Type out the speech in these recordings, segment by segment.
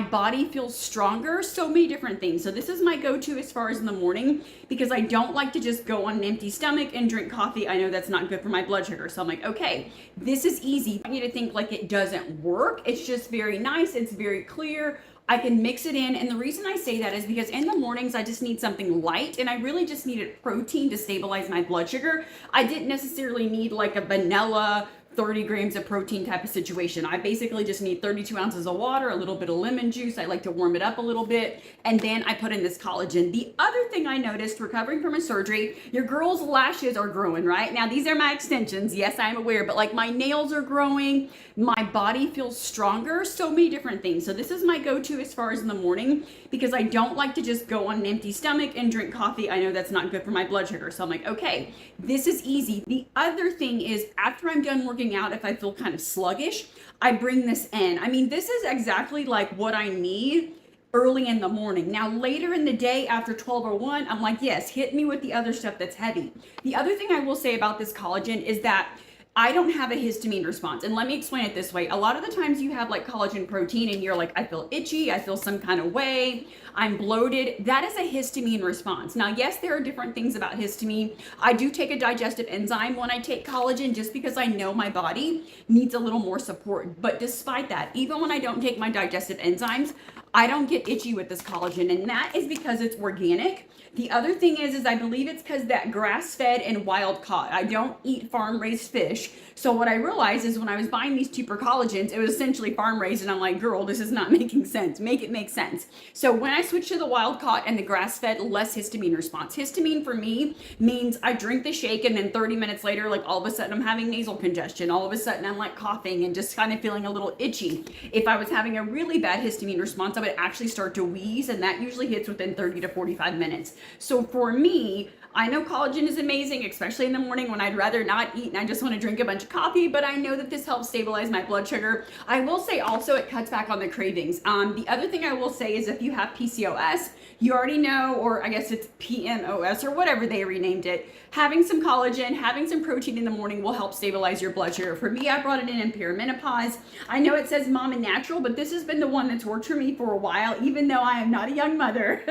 body feels stronger, so many different things. So this is my go-to as far as in the morning, because I don't like to just go on an empty stomach and drink coffee. I know that's not good for my blood sugar. So I'm like, okay, this is easy. I need to think like it doesn't work. It's just very nice. It's very clear. I can mix it in. And the reason I say that is because in the mornings, I just need something light, and I really just needed protein to stabilize my blood sugar. I didn't necessarily need like a vanilla 30 grams of protein type of situation. I basically just need 32 ounces of water, a little bit of lemon juice. I like to warm it up a little bit. And then I put in this collagen. The other thing I noticed recovering from a surgery, your girl's lashes are growing, right? Now, these are my extensions. Yes, I'm aware, but like my nails are growing. My body feels stronger. So many different things. So this is my go-to as far as in the morning, because I don't like to just go on an empty stomach and drink coffee. I know that's not good for my blood sugar. So I'm like, okay, this is easy. The other thing is after I'm done working out, if I feel kind of sluggish, I bring this in. I mean, this is exactly like what I need early in the morning. Now, later in the day after 12:01, I'm like, yes, hit me with the other stuff that's heavy. The other thing I will say about this collagen is that I don't have a histamine response. And let me explain it this way. A lot of the times you have like collagen protein and you're like, I feel itchy, I feel some kind of way, I'm bloated. That is a histamine response. Now, yes, there are different things about histamine. I do take a digestive enzyme when I take collagen just because I know my body needs a little more support. But despite that, even when I don't take my digestive enzymes, I don't get itchy with this collagen, and that is because it's organic. The other thing is I believe it's because that grass-fed and wild caught. I don't eat farm-raised fish. So what I realized is when I was buying these cheaper collagens, it was essentially farm-raised, and I'm like, girl, this is not making sense. Make it make sense. So when I switched to the wild caught and the grass-fed, less histamine response. Histamine for me means I drink the shake and then 30 minutes later, like all of a sudden I'm having nasal congestion. All of a sudden I'm like coughing and just kind of feeling a little itchy. If I was having a really bad histamine response, I would actually start to wheeze, and that usually hits within 30 to 45 minutes. So for me, I know collagen is amazing, especially in the morning when I'd rather not eat and I just want to drink a bunch of coffee, but I know that this helps stabilize my blood sugar. I will say also it cuts back on the cravings. The other thing I will say is if you have PCOS, you already know, or I guess it's PMOS or whatever they renamed it, having some collagen, having some protein in the morning will help stabilize your blood sugar. For me, I brought it in perimenopause. I know it says mom and natural, but this has been the one that's worked for me for a while, even though I am not a young mother.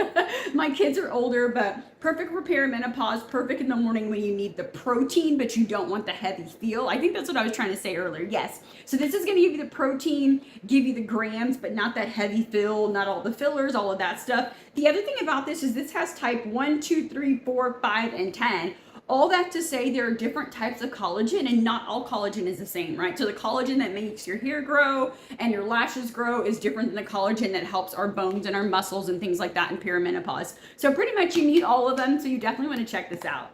My kids are older, but perfect for perimenopause, perfect in the morning when you need the protein, but you don't want the heavy feel. I think that's what I was trying to say earlier. Yes. So this is going to give you the protein, give you the grams, but not that heavy fill, not all the fillers, all of that stuff. The other thing about this is this has type 1, 2, 3, 4, 5, and 10. All that to say there are different types of collagen, and not all collagen is the same, right? So the collagen that makes your hair grow and your lashes grow is different than the collagen that helps our bones and our muscles and things like that in perimenopause. So pretty much you need all of them, so you definitely want to check this out.